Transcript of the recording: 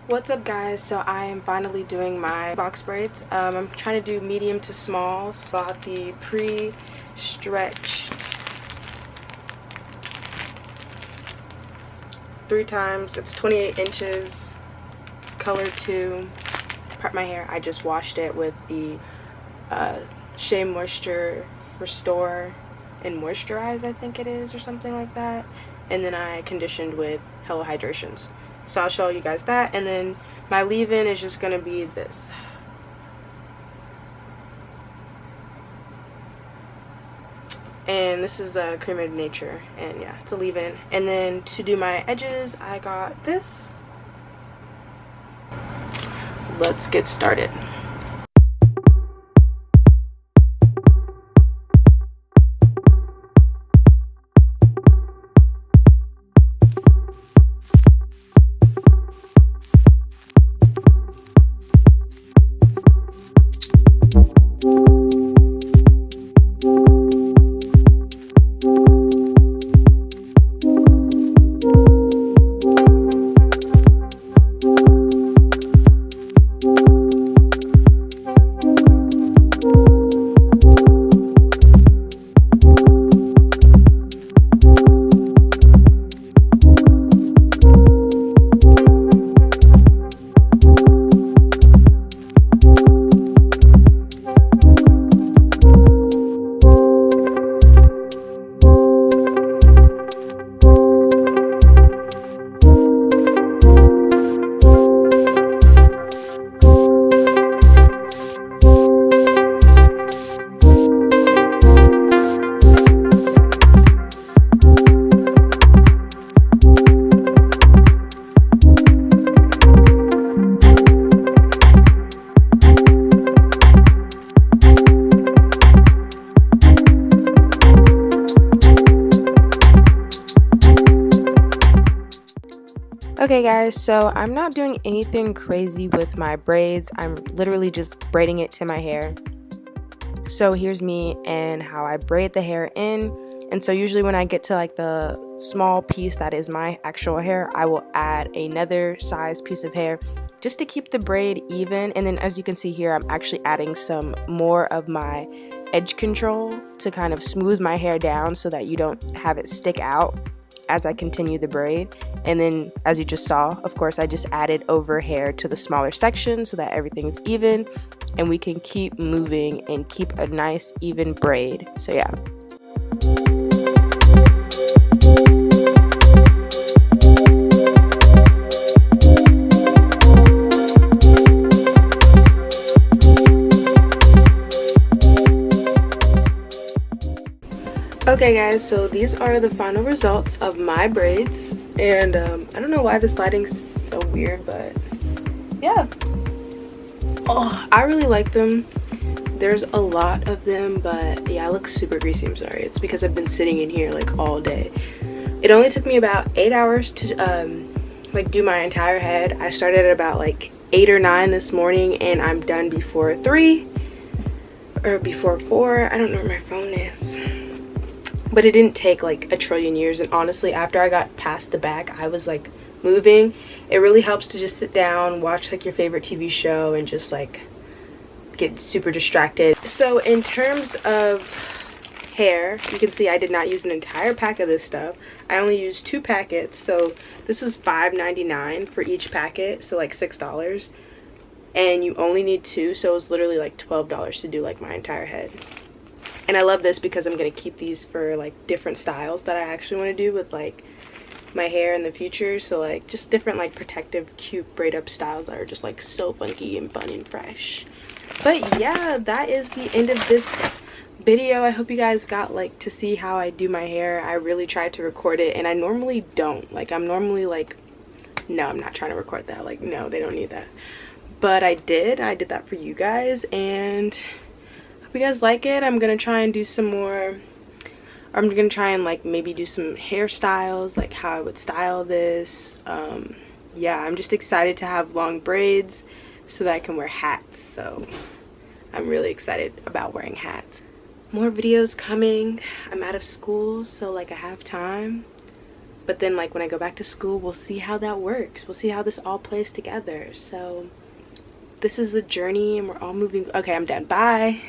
What's up, guys? So I am finally doing my box braids. I'm trying to do medium to small. So I got the pre-stretched 3 times. It's 28 inches, color 2. Part my hair. I just washed it with the Shea Moisture Restore and Moisturize, I think it is, or something like that. And then I conditioned with Hello Hydrations. So I'll show you guys that, and then my leave-in is just gonna be this. And this is a Cremated Nature, and yeah, it's a leave-in. And then to do my edges, I got this. Let's get started. Okay guys, so I'm not doing anything crazy with my braids. I'm literally just braiding it to my hair. So here's me and how I braid the hair in. And so usually when I get to like the small piece that is my actual hair, I will add another size piece of hair just to keep the braid even. And then as you can see here, I'm actually adding some more of my edge control to kind of smooth my hair down so that you don't have it stick out as I continue the braid. And then as you just saw, of course, I just added over hair to the smaller section so that everything's even and we can keep moving and keep a nice even braid. So yeah. Okay guys, so these are the final results of my braids, and I don't know why this lighting's so weird, but yeah. Oh, I really like them. There's a lot of them, but yeah, I look super greasy. I'm sorry. It's because I've been sitting in here like all day. It only took me about 8 hours to like do my entire head. I started at about like 8 or 9 this morning, and I'm done before 3 or before 4. I don't know where my phone is. But it didn't take like a trillion years, and honestly after I got past the back I was like moving. It really helps to just sit down, watch like your favorite TV show, and just like get super distracted. So in terms of hair, you can see I did not use an entire pack of this stuff. I only used 2 packets, so this was $5.99 for each packet, so like $6, and you only need 2, so it was literally like $12 to do like my entire head. And I love this because I'm going to keep these for like different styles that I actually want to do with like my hair in the future. So like just different like protective cute braid up styles that are just like so funky and fun and fresh. But yeah, that is the end of this video. I hope you guys got like to see how I do my hair. I really tried to record it, and I normally don't. Like I'm normally like, no, I'm not trying to record that. Like no, they don't need that. But I did that for you guys, and hope you guys like it. I'm gonna try and do some more. I'm gonna try and like maybe do some hairstyles, like how I would style this. Yeah, I'm just excited to have long braids so that I can wear hats. So I'm really excited about wearing hats. More videos coming. I'm out of school, so like I have time. but then like when I go back to school, we'll see how that works. We'll see how this all plays together. So this is a journey and we're all moving. Okay, I'm done. Bye.